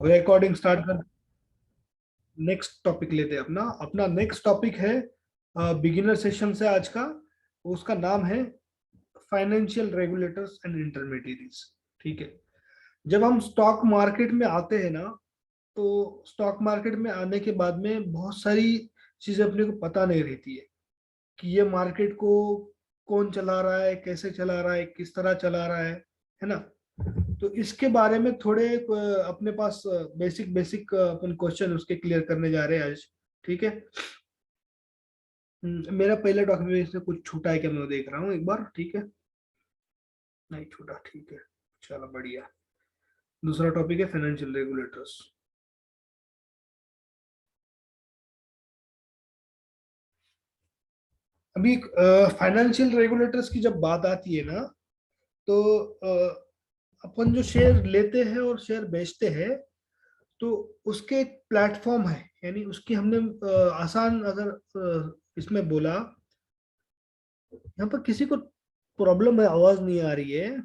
Recording start कर। Next topic लेते हैं अपना अपना नेक्स्ट टॉपिक है बिगिनर सेशन से आज का। उसका नाम है फाइनेंशियल रेगुलेटर्स एंड इंटरमीडियरीज। ठीक है। जब हम स्टॉक मार्केट में आते हैं ना, तो स्टॉक मार्केट में आने के बाद में बहुत सारी चीजें अपने को पता नहीं रहती है कि ये मार्केट को कौन चला रहा है, कैसे चला रहा है, किस तरह चला रहा है ना। तो इसके बारे में थोड़े अपने पास बेसिक बेसिक अपन क्वेश्चन उसके क्लियर करने जा रहे हैं आज। ठीक है। मेरा पहला डॉक्यूमेंट इसमें कुछ छूटा है क्या, मैं देख रहा हूँ एक बार। ठीक है, नहीं छूटा। ठीक है, चलो बढ़िया। दूसरा टॉपिक है फाइनेंशियल रेगुलेटर्स। अभी फाइनेंशियल रेगुलेटर्स की जब बात आती है ना, तो अपन जो शेयर लेते हैं और शेयर बेचते हैं, तो उसके एक प्लेटफॉर्म है। यानी उसकी हमने आसान अगर इसमें बोला, यहाँ पर किसी को प्रॉब्लम है, आवाज नहीं आ रही है।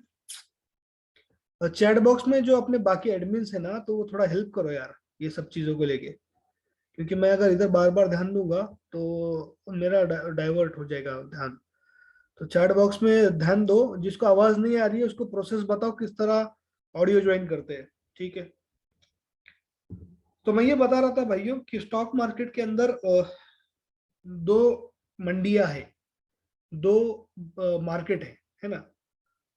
चैट बॉक्स में जो अपने बाकी एडमिन्स है ना, तो वो थोड़ा हेल्प करो यार ये सब चीजों को लेके। क्योंकि मैं अगर इधर बार बार ध्यान दूंगा तो मेरा डाइवर्ट हो जाएगा ध्यान। तो चैट बॉक्स में ध्यान दो। जिसको आवाज नहीं आ रही है उसको प्रोसेस बताओ किस तरह ऑडियो ज्वाइन करते हैं। ठीक है। तो मैं ये बता रहा था भाइयों कि स्टॉक मार्केट के अंदर दो मंडियां है, दो मार्केट है ना,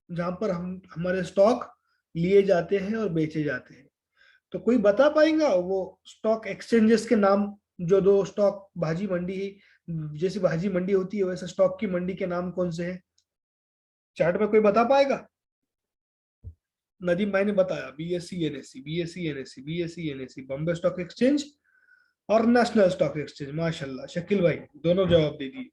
जहां पर हम हमारे स्टॉक लिए जाते हैं और बेचे जाते हैं। तो कोई बता पाएगा वो स्टॉक एक्सचेंजेस के नाम? जो दो स्टॉक भाजी मंडी ही, जैसी भाजी मंडी होती है वैसे स्टॉक की मंडी के नाम कौन से हैं? चार्ट में कोई बता पाएगा? नदीम भाई ने बताया, BSc NSC, BSc NSC, BSc NSC, Bombay stock exchange और नेशनल स्टॉक एक्सचेंज। माशाल्लाह शकील भाई दोनों जवाब दे दिए।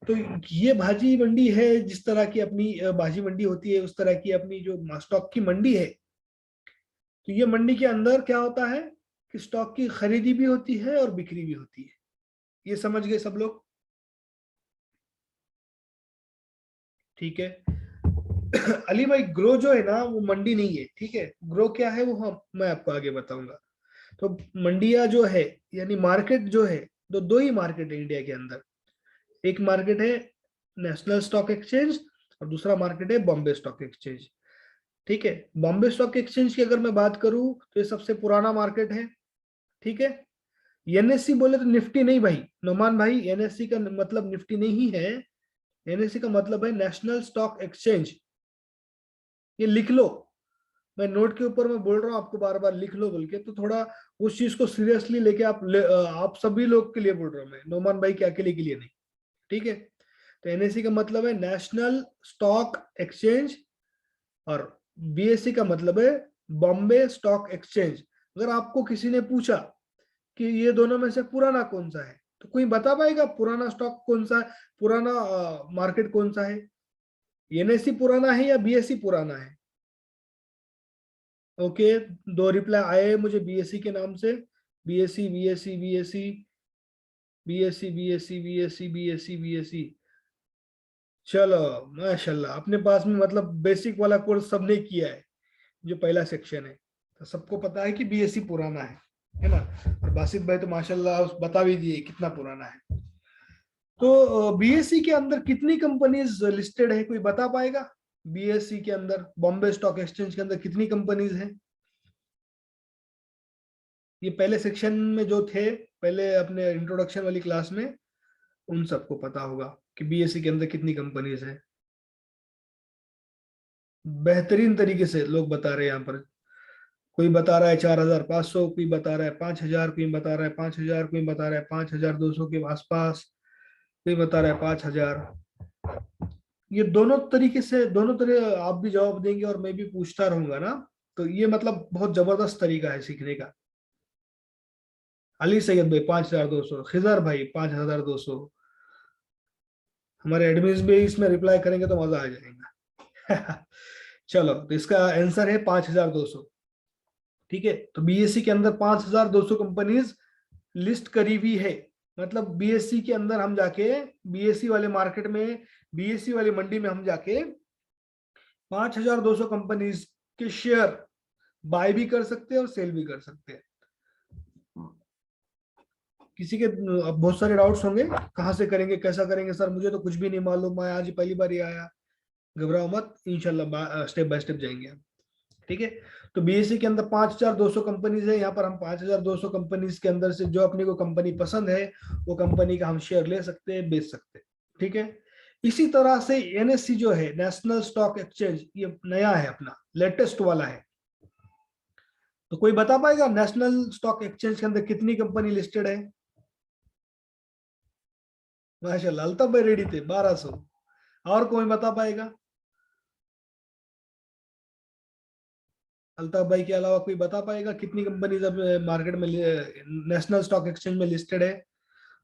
तो ये भाजी मंडी है, जिस तरह की अपनी भाजी मंडी होती है उस तरह की अपनी जो स्टॉक की मंडी है। तो ये मंडी के अंदर क्या होता है कि स्टॉक की खरीदी भी होती है और बिक्री भी होती है। ये समझ गए सब लोग? ठीक है। अली भाई, ग्रो जो है ना वो मंडी नहीं है। ठीक है, ग्रो क्या है वो हम मैं आपको आगे बताऊंगा। तो मंडिया जो है, यानी मार्केट जो है, दो दो ही मार्केट है इंडिया के अंदर। एक मार्केट है नेशनल स्टॉक एक्सचेंज और दूसरा मार्केट है बॉम्बे स्टॉक एक्सचेंज। ठीक है। बॉम्बे स्टॉक एक्सचेंज की अगर मैं बात करूं तो ये सबसे पुराना मार्केट है। ठीक है। एनएससी बोले तो निफ्टी नहीं भाई, नोमान भाई, एनएससी का मतलब निफ्टी नहीं है। एनएससी का मतलब है नेशनल स्टॉक एक्सचेंज। ये लिख लो। मैं नोट के ऊपर मैं बोल रहा हूँ आपको बार बार लिख लो बोल के, तो थोड़ा उस चीज को सीरियसली लेके आप सभी लोग के लिए बोल रहा हूँ मैं, नोमान भाई के अकेले के लिए नहीं। ठीक है। तो एनएससी का मतलब है नेशनल स्टॉक एक्सचेंज और बीएससी का मतलब है बॉम्बे स्टॉक एक्सचेंज। अगर आपको किसी ने पूछा कि ये दोनों में से पुराना कौन सा है, तो कोई बता पाएगा पुराना स्टॉक कौन सा है, पुराना मार्केट कौन सा है? एनएससी पुराना है या बीएससी पुराना है? ओके, दो रिप्लाई आए मुझे बीएससी के नाम से। BSc BSc BSc BSc BSc BSc BSc BSc. चलो माशाल्लाह, अपने पास में मतलब बेसिक वाला कोर्स सबने किया है, जो पहला सेक्शन है। तो सबको पता है कि बीएससी पुराना है ना। और बासित भाई तो माशाल्लाह बता भी दिए कितना पुराना है। तो बीएससी के अंदर कितनी कंपनीज लिस्टेड है, कोई बता पाएगा? बीएससी के अंदर, बॉम्बे स्टॉक एक्सचेंज के अंदर कितनी कंपनीज हैं? ये पहले सेक्शन में जो थे, पहले अपने इंट्रोडक्शन वाली क्लास में, उन सबको पता होगा कि बीएससी के अंदर कितनी कंपनीज हैं। बेहतरीन तरीके से लोग बता रहे हैं यहाँ पर। कोई बता रहा है 4,500, कोई बता रहा है 5,000, कोई बता रहा है 5,000, कोई बता रहा है 5,200 के आसपास, कोई बता रहा है 5,000। ये दोनों तरीके से, दोनों तरह आप भी जवाब देंगे और मैं भी पूछता रहूंगा ना। तो ये मतलब बहुत जबरदस्त तरीका है सीखने का। अली सैयद भाई 5,200, खिजर भाई 5,200। हमारे एडमिन्स भी इसमें रिप्लाई करेंगे तो मजा आ जाएगा। चलो, तो इसका आंसर है 5,200। ठीक है। तो बीएससी के अंदर 5,200 कंपनीज लिस्ट करी हुई है। मतलब बीएससी के अंदर हम जाके, बीएससी वाले मार्केट में, बीएससी वाली मंडी में हम जाके 5,200 कंपनीज के शेयर बाय भी कर सकते हैं और सेल भी कर सकते हैं। किसी के अब बहुत सारे डाउट्स होंगे, कहाँ से करेंगे, कैसा करेंगे सर, मुझे तो कुछ भी नहीं मालूम, मैं आज ही पहली बार ही आया। घबराओ मत, इंशाल्लाह स्टेप बाय स्टेप जाएंगे हम। ठीक है। तो बीएससी के अंदर 5200 कंपनीज है, यहाँ पर हम 5200 कंपनीज के अंदर से जो अपने को कंपनी पसंद है वो कंपनी का हम शेयर ले सकते हैं, बेच सकते हैं। ठीक है। इसी तरह से एनएससी जो है, नेशनल स्टॉक एक्सचेंज, ये नया है अपना, लेटेस्ट वाला है। तो कोई बता पाएगा नेशनल स्टॉक एक्सचेंज के अंदर कितनी कंपनी लिस्टेड है? माशाल्लाह, अल्ताफ भाई रेडी थे, 1200। और कोई बता पाएगा? अल्ताफ भाई के अलावा कोई बता पाएगा कितनी कंपनी अब मार्केट में नेशनल स्टॉक एक्सचेंज में लिस्टेड है?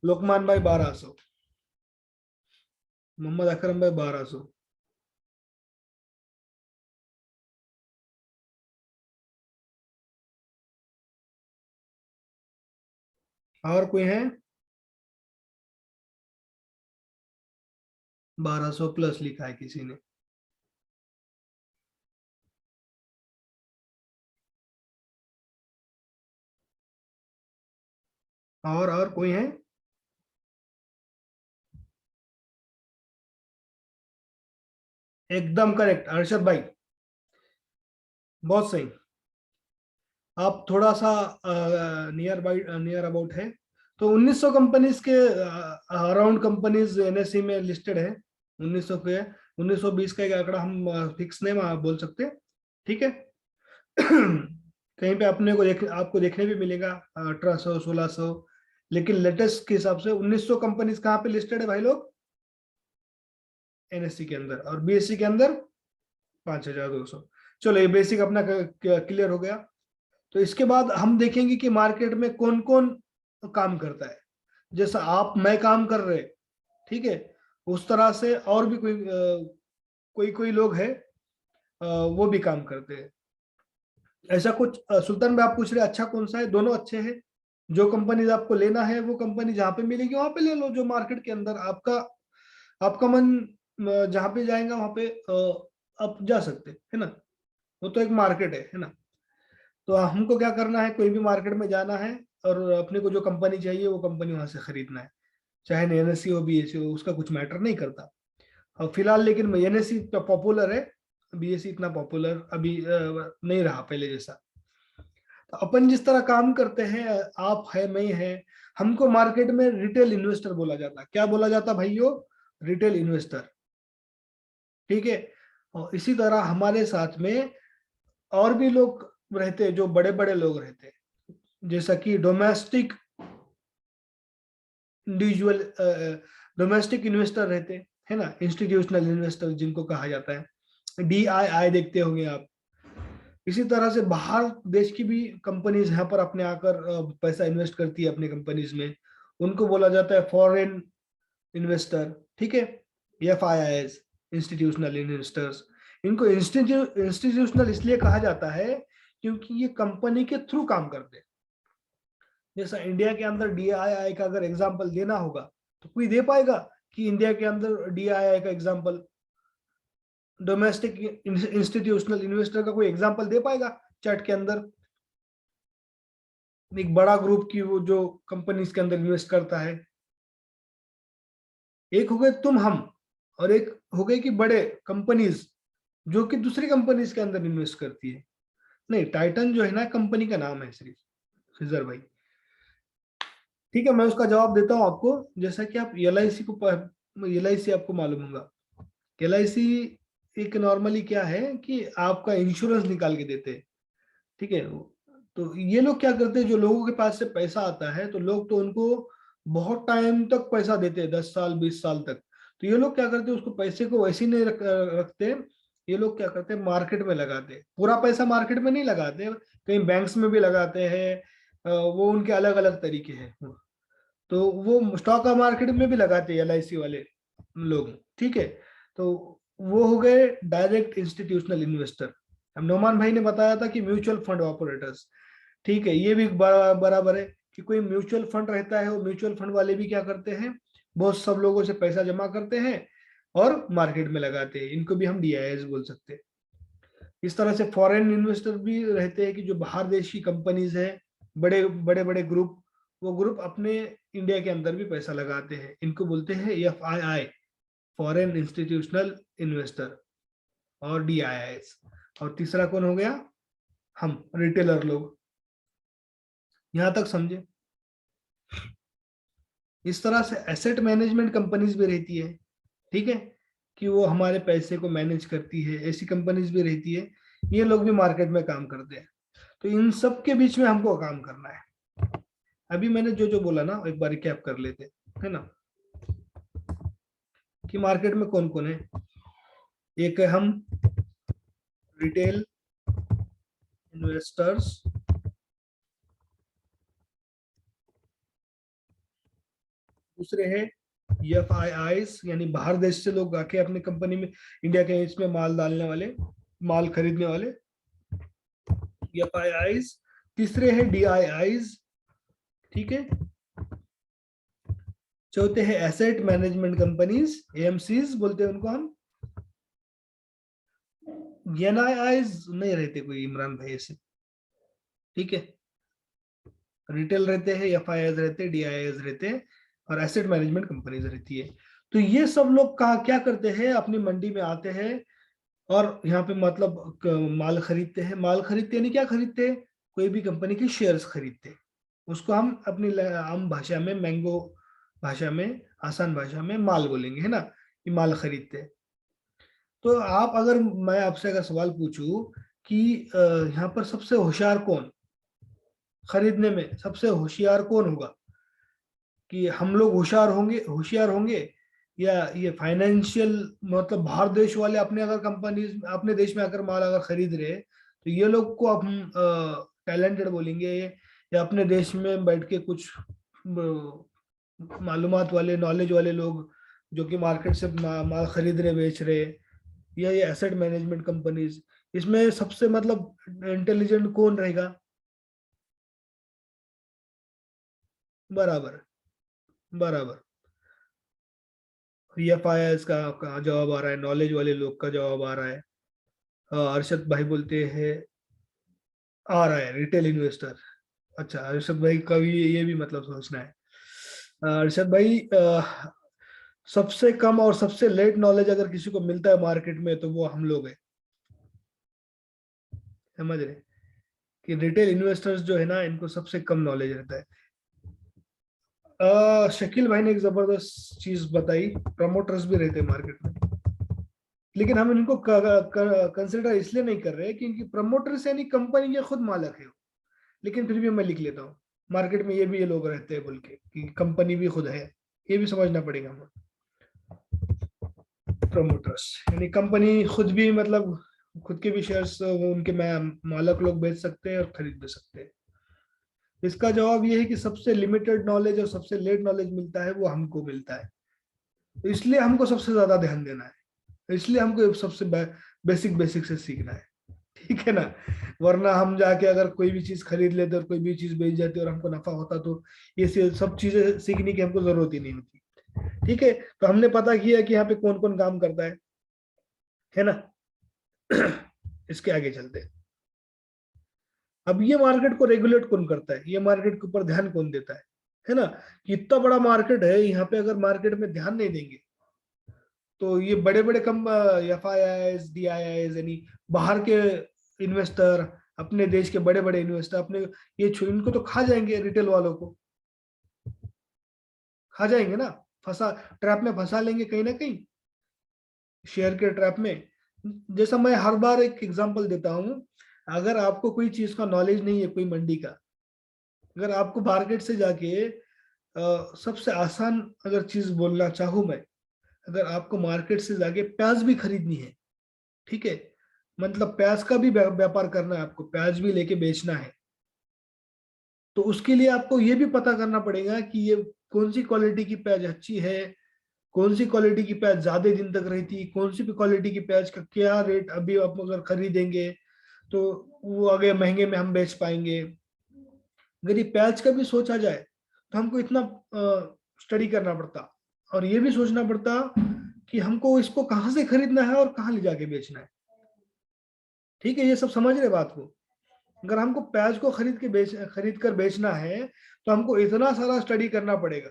लोकमान भाई 1200, मोहम्मद अकरम भाई 1200। और कोई है? 1200 प्लस लिखा है किसी ने। और कोई है? एकदम करेक्ट अरशद भाई, बहुत सही। आप थोड़ा सा नियर बाई नियर अबाउट है। तो 1900 कंपनीज के अराउंड कंपनीज एनएससी में लिस्टेड है। 1900 के, 1920 का एक आंकड़ा हम फिक्स नहीं बोल सकते। ठीक है। कहीं पे अपने को आपको देखने भी मिलेगा 1800, 1600, लेकिन लेटेस्ट के हिसाब से 1900 कंपनीज कहाँ पे लिस्टेड है भाई लोग? एनएससी के अंदर। और बीएससी के अंदर 5200। चलो ये बेसिक अपना क्लियर हो गया। तो इसके बाद हम देखेंगे कि मार्केट में कौन कौन काम करता है। जैसा आप मैं काम कर रहे, ठीक है, उस तरह से और भी कोई कोई लोग हैं, वो भी काम करते हैं। ऐसा कुछ सुल्तान भाई आप पूछ रहे अच्छा कौन सा है? दोनों अच्छे हैं। जो कंपनी आपको लेना है वो कंपनी जहां पे मिलेगी वहां पे ले लो, जो मार्केट के अंदर आपका आपका मन जहां पे जाएगा वहां पे आप जा सकते है ना। वो तो एक मार्केट है ना। तो हमको क्या करना है, कोई भी मार्केट में जाना है और अपने को जो कंपनी चाहिए वो कंपनी वहां से खरीदना है। चाहे एनएससी हो बीएससी हो, उसका कुछ मैटर नहीं करता। और फिलहाल लेकिन एनएससी तो पॉपुलर है, बीएससी इतना पॉपुलर अभी नहीं रहा पहले जैसा। तो अपन जिस तरह काम करते हैं, आप है मैं है, हमको मार्केट में रिटेल इन्वेस्टर बोला जाता है। क्या बोला जाता भाइयों? Retail investor. ठीक है। और इसी तरह हमारे साथ में और भी लोग रहते हैं, जो बड़े बड़े लोग रहते हैं, जैसा कि इंडिविजुअल डोमेस्टिक इन्वेस्टर रहते हैं, है ना, इंस्टीट्यूशनल इन्वेस्टर जिनको कहा जाता है, डीआईआई देखते होंगे आप। इसी तरह से बाहर देश की भी कंपनीज यहाँ पर अपने आकर पैसा इन्वेस्ट करती है अपनी कंपनीज में, उनको बोला जाता है फॉरेन इन्वेस्टर। ठीक है। एफआईआईएस, इंस्टीट्यूशनल इन्वेस्टर्स। इनको इंस्टीट्यूशनल इसलिए कहा जाता है क्योंकि ये कंपनी के थ्रू काम करते हैं। जैसा इंडिया के अंदर डीआईआई का अगर एग्जांपल देना होगा तो कोई दे पाएगा कि इंडिया के अंदर डीआईआई का एग्जांपल, डोमेस्टिक इंस्टीट्यूशनल इन्वेस्टर का कोई एग्जांपल दे पाएगा चैट के अंदर? एक बड़ा ग्रुप की वो जो कंपनीज के अंदर इन्वेस्ट करता है। एक हो गए तुम हम, और एक हो गए कि बड़े कंपनीज जो कि दूसरी कंपनीज के अंदर इन्वेस्ट करती है। नहीं, टाइटन जो है ना कंपनी का नाम है सिर्फ, खिजर भाई। ठीक है, मैं उसका जवाब देता हूँ आपको। जैसा कि आप एलआईसी को, एलआईसी आपको मालूम होगा, एलआईसी एक नॉर्मली क्या है कि आपका इंश्योरेंस निकाल के देते हैं। ठीक है। तो ये लोग क्या करते हैं, जो लोगों के पास से पैसा आता है तो लोग तो उनको बहुत टाइम तक पैसा देते हैं, 10 साल 20 साल तक। तो ये लोग क्या करते हैं, उसको पैसे को वैसे ही नहीं रखते। ये लोग क्या करते हैं, मार्केट में लगाते हैं। पूरा पैसा मार्केट में नहीं लगाते, कहीं बैंक्स में भी लगाते हैं। वो उनके अलग अलग तरीके हैं। तो वो स्टॉक मार्केट में भी लगाते हैं एलआईसी वाले लोग। ठीक है। तो वो हो गए डायरेक्ट इंस्टीट्यूशनल इन्वेस्टर। अब नोमान भाई ने बताया था कि म्यूचुअल फंड ऑपरेटर्स, ठीक है, ये भी बराबर है कि कोई म्यूचुअल फंड रहता है, वो म्यूचुअल फंड वाले भी क्या करते हैं, बहुत सब लोगों से पैसा जमा करते हैं और मार्केट में लगाते हैं। इनको भी हम डीआईएस बोल सकते हैं। इस तरह से फॉरेन इन्वेस्टर भी रहते हैं कि जो बाहर देश की कंपनीज है, बड़े बड़े बड़े ग्रुप, वो ग्रुप अपने इंडिया के अंदर भी पैसा लगाते हैं। इनको बोलते हैं FII, फॉरेन इंस्टीट्यूशनल इन्वेस्टर, और DIIs। और तीसरा कौन हो गया? हम रिटेलर लोग। यहां तक समझे? इस तरह से एसेट मैनेजमेंट कंपनीज भी रहती है, ठीक है, कि वो हमारे पैसे को मैनेज करती है, ऐसी कंपनीज भी रहती है। ये लोग भी मार्केट में काम करते हैं। तो इन सब के बीच में हमको काम करना है। अभी मैंने जो जो बोला ना, एक बार रिकैप कर लेते है ना, कि मार्केट में कौन कौन है। एक है हम रिटेल इन्वेस्टर्स, दूसरे हैं FIIs, यानी बाहर देश से लोग आके अपनी कंपनी में, इंडिया के इसमें माल डालने वाले, माल खरीदने वाले FIIs। तीसरे हैं DIIs, ठीक है। चौथे हैं एसेट मैनेजमेंट कंपनीज, AMCs बोलते हैं उनको हम। NIIs नहीं रहते कोई इमरान भाई ऐसे, ठीक है। रिटेल रहते हैं, FIIs रहते हैं, DIIs रहते हैं, और एसेट मैनेजमेंट कंपनीज रहती है। तो ये सब लोग क्या करते हैं, अपनी मंडी में आते हैं और यहाँ पे मतलब माल खरीदते हैं। माल खरीदते यानी क्या खरीदते हैं? कोई भी कंपनी के शेयर्स खरीदते हैं। उसको हम अपनी आम भाषा में, मैंगो भाषा में, आसान भाषा में माल बोलेंगे, है ना, कि माल खरीदते हैं। तो आप अगर, मैं आपसे अगर सवाल पूछूं कि यहाँ पर सबसे होशियार कौन, खरीदने में सबसे होशियार कौन होगा, कि हम लोग होशियार होंगे, या ये फाइनेंशियल, मतलब बाहर देश वाले अपने अगर कंपनी अपने देश में आकर माल अगर खरीद रहे, तो ये लोग को हम टैलेंटेड बोलेंगे, या अपने देश में बैठ के कुछ मालूमात वाले, नॉलेज वाले लोग जो कि मार्केट से माल खरीद रहे, बेच रहे, या ये एसेट मैनेजमेंट कंपनीज, इसमें सबसे मतलब इंटेलिजेंट कौन रहेगा? बराबर, बराबर। FIIs का जवाब आ रहा है, नॉलेज वाले लोग का जवाब आ रहा है। अरशद भाई बोलते हैं, आ रहा है रिटेल इन्वेस्टर। अच्छा, अरशद भाई का भी ये भी मतलब सोचना है। अरशद भाई, सबसे कम और सबसे लेट नॉलेज अगर किसी को मिलता है मार्केट में, तो वो हम लोग हैं। समझ रहे कि रिटेल इन्वेस्टर्स जो है ना, इनको सबसे कम नॉलेज रहता है। शकील भाई ने एक जबरदस्त चीज बताई, प्रमोटर्स भी रहते हैं मार्केट में, लेकिन हम इनको कंसिडर इसलिए नहीं कर रहे कि इनकी प्रमोटर्स यानी कंपनी के खुद मालिक है। लेकिन फिर भी मैं लिख लेता हूँ, मार्केट में ये लोग रहते हैं बोल के, कि कंपनी भी खुद है। ये भी समझना पड़ेगा हमें। प्रमोटर्स यानी कंपनी खुद भी, मतलब खुद के भी शेयर्स उनके मालक लोग बेच सकते हैं और खरीद भी सकते हैं। इसका जवाब ये है कि सबसे लिमिटेड नॉलेज और सबसे लेट नॉलेज मिलता है वो हमको मिलता है। तो इसलिए हमको सबसे ज्यादा ध्यान देना है, इसलिए हमको सबसे बेसिक बेसिक से सीखना है, ठीक है ना। वरना हम जाके अगर कोई भी चीज खरीद लेते और कोई भी चीज बेच जाती और हमको नफा होता, तो ये सब चीजें सीखने की हमको जरूरत ही नहीं होती, ठीक है। तो हमने पता किया कि यहाँ पे कौन कौन काम करता है ना। इसके आगे चलते हैं। अब ये मार्केट को रेगुलेट कौन करता है, ये मार्केट के ऊपर ध्यान कौन देता है ना, कि इतना बड़ा मार्केट है, यहाँ पे अगर मार्केट में ध्यान नहीं देंगे, तो ये बड़े बड़े कम FIIs, DIIs, यानी बाहर के इन्वेस्टर, अपने देश के बड़े बड़े इन्वेस्टर, अपने ये इनको तो खा जाएंगे, रिटेल वालों को खा जाएंगे ना, फंसा, ट्रैप में फंसा लेंगे कहीं ना कहीं, शेयर के ट्रैप में। जैसा मैं हर बार एक एग्जांपल देता हूँ, अगर आपको कोई चीज का नॉलेज नहीं है, कोई मंडी का, अगर आपको मार्केट से जाके सबसे आसान अगर चीज बोलना चाहूँ मैं, अगर आपको मार्केट से जाके प्याज भी खरीदनी है, ठीक है, मतलब प्याज का भी व्यापार करना है, आपको प्याज भी लेके बेचना है, तो उसके लिए आपको ये भी पता करना पड़ेगा कि ये कौन सी क्वालिटी की प्याज अच्छी है, कौन सी क्वालिटी की प्याज ज्यादा दिन तक रहती, कौन सी भी क्वालिटी की प्याज का क्या रेट अभी आप अगर खरीदेंगे तो वो आगे महंगे में हम बेच पाएंगे। अगर ये प्याज का भी सोचा जाए, तो हमको इतना स्टडी करना पड़ता, और ये भी सोचना पड़ता कि हमको इसको कहाँ से खरीदना है और कहाँ ले जाके बेचना है। ठीक है, ये सब समझ रहे बात को। अगर हमको प्याज को खरीद कर बेचना है तो हमको इतना सारा स्टडी करना पड़ेगा,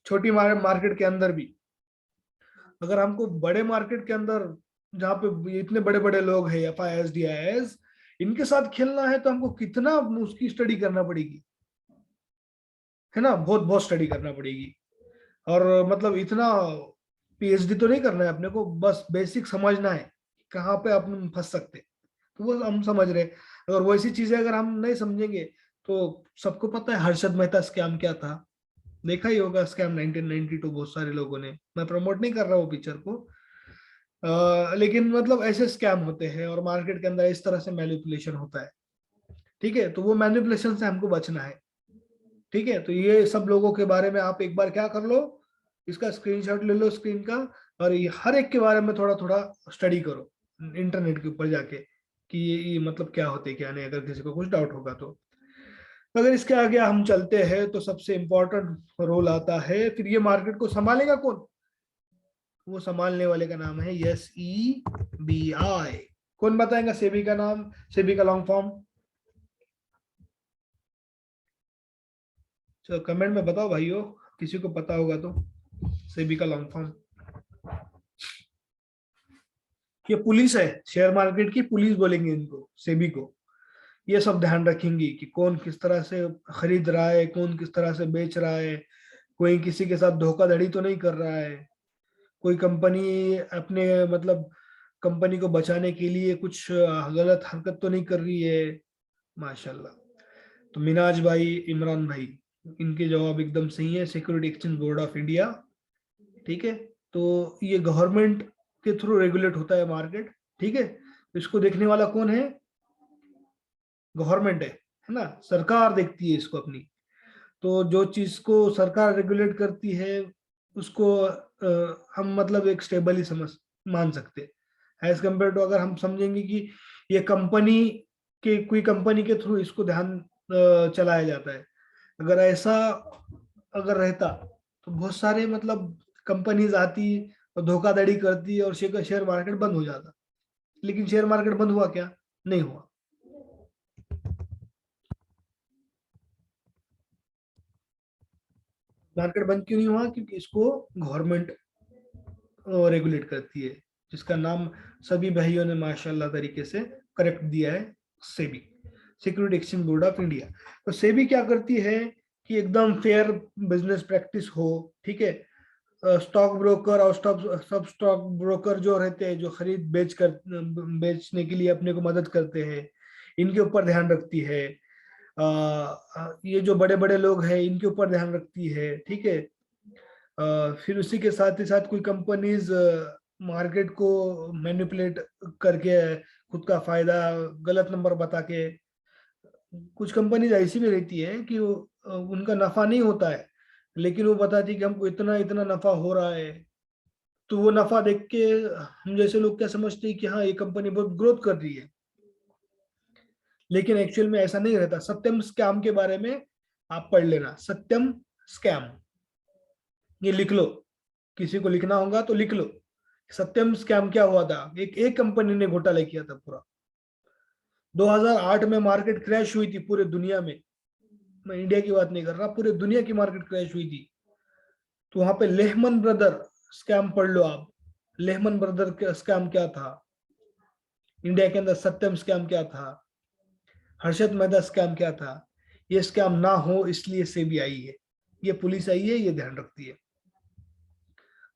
छोटी मार्केट के अंदर भी। अगर हमको बड़े मार्केट के अंदर, जहाँ पे इतने बड़े बड़े लोग हैं, FIS DIS, इनके साथ खेलना है तो हमको कितना उसकी स्टडी करना पड़ेगी, है ना, बहुत बहुत स्टडी करना पड़ेगी। और मतलब इतना PhD तो नहीं करना है अपने को, बस बेसिक समझना है कहाँ पे अपन फंस सकते, तो वो हम समझ रहे। अगर वैसी चीजें अगर हम नहीं समझेंगे तो सबको पता है हर्षद मेहता स्कैम क्या था, देखा ही होगा स्कैम 1992, बहुत सारे लोगों ने। मैं प्रमोट नहीं कर रहा हूँ पिक्चर को, लेकिन मतलब ऐसे स्कैम होते हैं और मार्केट के अंदर इस तरह से मैनिपुलेशन होता है। ठीक है, तो वो मैनिपुलेशन से हमको बचना है। ठीक है, तो ये सब लोगों के बारे में आप एक बार क्या कर लो, इसका स्क्रीनशॉट ले लो स्क्रीन का, और ये हर एक के बारे में थोड़ा थोड़ा स्टडी करो इंटरनेट के ऊपर जाके कि ये मतलब क्या होते हैं क्या नहीं, अगर किसी को कुछ डाउट होगा तो। अगर इसके आगे हम चलते हैं तो सबसे इंपॉर्टेंट रोल आता है, फिर ये मार्केट को संभालेगा कौन? वो संभालने वाले का नाम है SEBI। कौन बताएगा सेबी का नाम, सेबी का लॉन्ग फॉर्म? चलो कमेंट में बताओ भाइयों, किसी को पता होगा तो। सेबी का लॉन्ग फॉर्म, ये पुलिस है, शेयर मार्केट की पुलिस बोलेंगे इनको, सेबी को। ये सब ध्यान रखेंगी कि कौन किस तरह से खरीद रहा है, कौन किस तरह से बेच रहा है, कोई किसी के साथ धोखाधड़ी तो नहीं कर रहा है, कोई कंपनी अपने मतलब कंपनी को बचाने के लिए कुछ गलत हरकत तो नहीं कर रही है। माशाल्लाह। तो मिनाज भाई, इमरान भाई, इनके जवाब एकदम सही है, security exchange board of India. ठीक है, तो ये गवर्नमेंट के थ्रू रेगुलेट होता है मार्केट। ठीक है, इसको देखने वाला कौन है? गवर्नमेंट है ना, सरकार देखती है इसको अपनी। तो जो चीज को सरकार रेगुलेट करती है उसको हम मतलब एक स्टेबल ही समझ मान सकते हैं, एज कम्पेयर टू अगर हम समझेंगे कि ये कंपनी के कोई कंपनी के थ्रू इसको ध्यान चलाया जाता है। अगर ऐसा अगर रहता तो बहुत सारे मतलब कंपनीज आती और धोखाधड़ी करती और शेयर मार्केट बंद हो जाता। लेकिन शेयर मार्केट बंद हुआ क्या? नहीं हुआ। मार्केट बंद क्यों नहीं हुआ? क्योंकि इसको गवर्नमेंट रेगुलेट करती है, जिसका नाम सभी भाइयों ने माशाल्लाह तरीके से करेक्ट दिया है, SEBI, security exchange board of India. तो सेबी क्या करती है कि एकदम फेयर बिजनेस प्रैक्टिस हो। ठीक है, स्टॉक ब्रोकर और सब स्टॉक ब्रोकर जो रहते हैं, जो खरीद बेचने के लिए अपने को मदद करते हैं, इनके ऊपर ध्यान रखती है। ये जो बड़े बड़े लोग हैं इनके ऊपर ध्यान रखती है। ठीक है, फिर उसी के साथ ही साथ कोई कंपनीज मार्केट को मैनिपुलेट करके खुद का फायदा गलत नंबर बता के, कुछ कंपनीज ऐसी भी रहती है कि उनका नफा नहीं होता है, लेकिन वो बताती है कि हमको इतना इतना नफा हो रहा है। तो वो नफा देख के हम जैसे लोग क्या समझते हैं कि हाँ ये कंपनी बहुत ग्रोथ कर रही है, लेकिन एक्चुअल में ऐसा नहीं रहता। सत्यम स्कैम के बारे में आप पढ़ लेना, सत्यम स्कैम, ये लिख लो, किसी को लिखना होगा तो लिख लो। सत्यम स्कैम क्या हुआ था, एक कंपनी ने घोटाला किया था पूरा। 2008 में मार्केट क्रैश हुई थी पूरे दुनिया में, मैं इंडिया की बात नहीं कर रहा, पूरे दुनिया की मार्केट क्रैश हुई थी। तो वहां पे लेहमन ब्रदर स्कैम पढ़ लो आप, लेहमन ब्रदर का स्कैम क्या था, इंडिया के अंदर सत्यम स्कैम क्या था, हर्षद मेहता स्कैम क्या था। ये स्कैम ना हो इसलिए सेबी आई है, ये पुलिस आई है, ये ध्यान रखती है।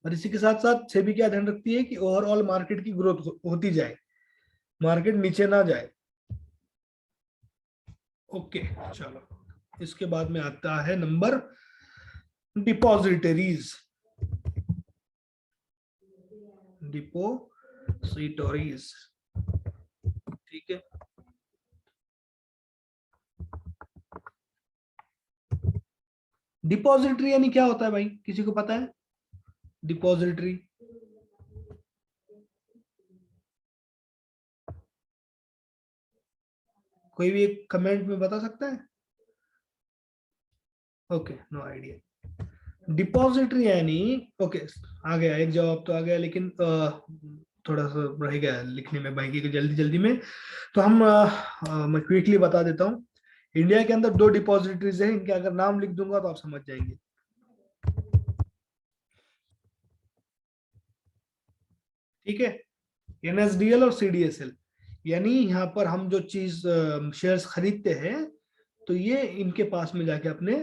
और इसी के साथ साथ सेबी क्या ध्यान रखती है कि ओवरऑल मार्केट की ग्रोथ होती जाए, मार्केट नीचे ना जाए। ओके, चलो इसके बाद में आता है नंबर डिपॉजिटरीज। डिपोजिटरीज, ठीक है। डिपॉजिटरी यानी क्या होता है भाई, किसी को पता है? डिपॉजिटरी कोई भी एक कमेंट में बता सकता है? Okay, no idea. डिपॉजिटरी यानी, ओके आ गया एक जवाब तो आ गया, लेकिन थोड़ा सा रह गया लिखने में बाकी के जल्दी जल्दी में। तो मैं क्विकली बता देता हूँ। इंडिया के अंदर 2 डिपॉजिटरीज है, इनके अगर नाम लिख दूंगा तो आप समझ जाएंगे। ठीक है, एनएसडीएल और सीडीएसएल, यानी यहाँ पर हम जो चीज शेयर्स खरीदते हैं तो ये इनके पास में जाके अपने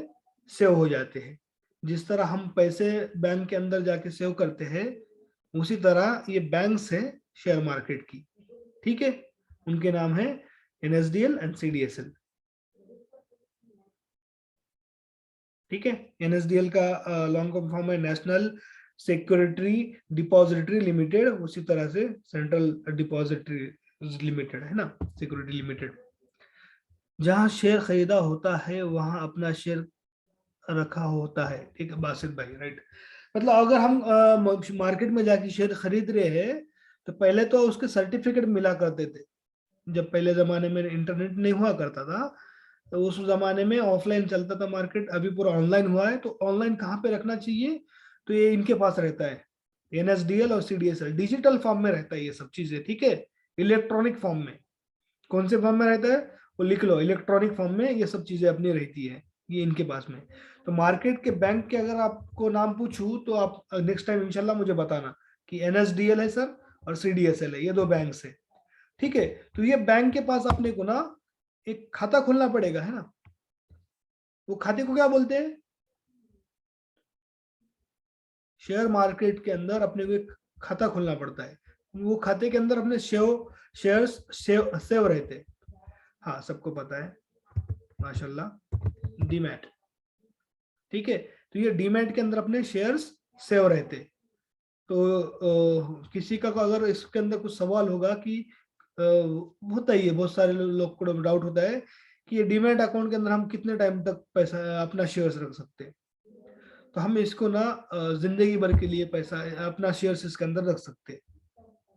सेव हो जाते हैं। जिस तरह हम पैसे बैंक के अंदर जाके सेव करते हैं, उसी तरह ये बैंक्स हैं शेयर मार्केट की। ठीक है, उनके नाम है एनएसडीएल एंड सीडीएसएल। ठीक है, एनएसडीएल का लॉन्ग फॉर्म है नेशनल सिक्योरिटी डिपॉजिटरी लिमिटेड, उसी तरह से सेंट्रल डिपॉजिटरी लिमिटेड है ना, सिक्योरिटी लिमिटेड। जहां शेयर खरीदा होता है वहां अपना शेयर रखा होता है। ठीक है बासित भाई, राइट। मतलब अगर हम मार्केट में जाके शेयर खरीद रहे हैं तो पहले तो उसके सर्टिफिकेट मिला करते थे। जब पहले जमाने में इंटरनेट नहीं हुआ करता था तो उस जमाने में ऑफलाइन चलता था मार्केट, अभी पूरा ऑनलाइन हुआ है। तो ऑनलाइन कहाँ पे रखना चाहिए, तो ये इनके पास रहता है, एनएसडीएल और सीडीएसएल। डिजिटल फॉर्म में रहता है ये सब चीजें। ठीक है, इलेक्ट्रॉनिक फॉर्म में, कौन से फॉर्म में रहता है वो लिख लो, इलेक्ट्रॉनिक फॉर्म में ये सब चीजें अपनी रहती है, ये इनके पास में। तो मार्केट के बैंक के अगर आपको नाम पूछूं तो आप नेक्स्ट टाइम इंशाल्लाह मुझे बताना कि एनएसडीएल है सर और सीडीएसएल है, ये 2 बैंक है। ठीक है, तो ये बैंक के पास अपने को ना एक खाता खोलना पड़ेगा, है ना। वो खाते को क्या बोलते हैं, शेयर मार्केट के अंदर अपने को एक खाता खोलना पड़ता है। वो खाते के अंदर अपने शेयर्स सेव रहते हैं। हाँ सबको पता है माशाल्लाह, डीमैट। ठीक है, तो ये डीमैट के अंदर अपने शेयर्स सेव रहते। तो किसी का अगर इसके अंदर कुछ सवाल होगा कि होता ही है, बहुत सारे लोग को डाउट होता है कि ये डीमैट अकाउंट के अंदर हम कितने टाइम तक पैसा अपना शेयर्स रख सकते हैं। तो हम इसको ना जिंदगी भर के लिए पैसा अपना शेयर्स इसके अंदर रख सकते हैं।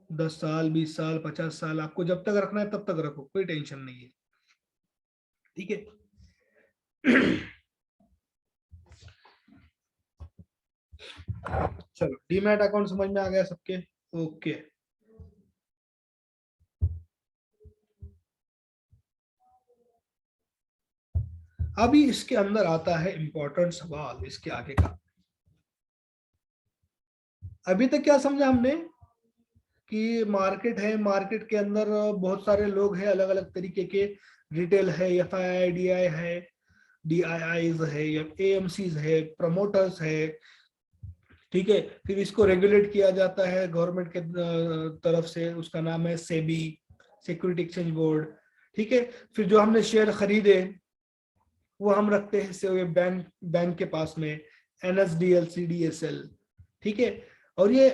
10 साल, 20 साल, 50 साल, आपको जब तक रखना है तब तक रखो, कोई टेंशन नहीं है। ठीक है। चलो, डीमैट अकाउंट समझ में आ गया सबके। ओके, अभी इसके अंदर आता है इंपॉर्टेंट सवाल इसके आगे का। अभी तक क्या समझा हमने कि मार्केट है, मार्केट के अंदर बहुत सारे लोग हैं, अलग अलग तरीके के, रिटेल है, एफआई डीआई है, डीआईआईज है, या एएमसीज है, प्रमोटर्स है। ठीक है, फिर इसको रेगुलेट किया जाता है गवर्नमेंट के तरफ से, उसका नाम है सेबी, सिक्योरिटी एक्सचेंज बोर्ड। ठीक है, फिर जो हमने शेयर खरीदे वो हम रखते हैं से बैंक के पास में, एनएसडीएल, सीडीएसएल। ठीक है, और ये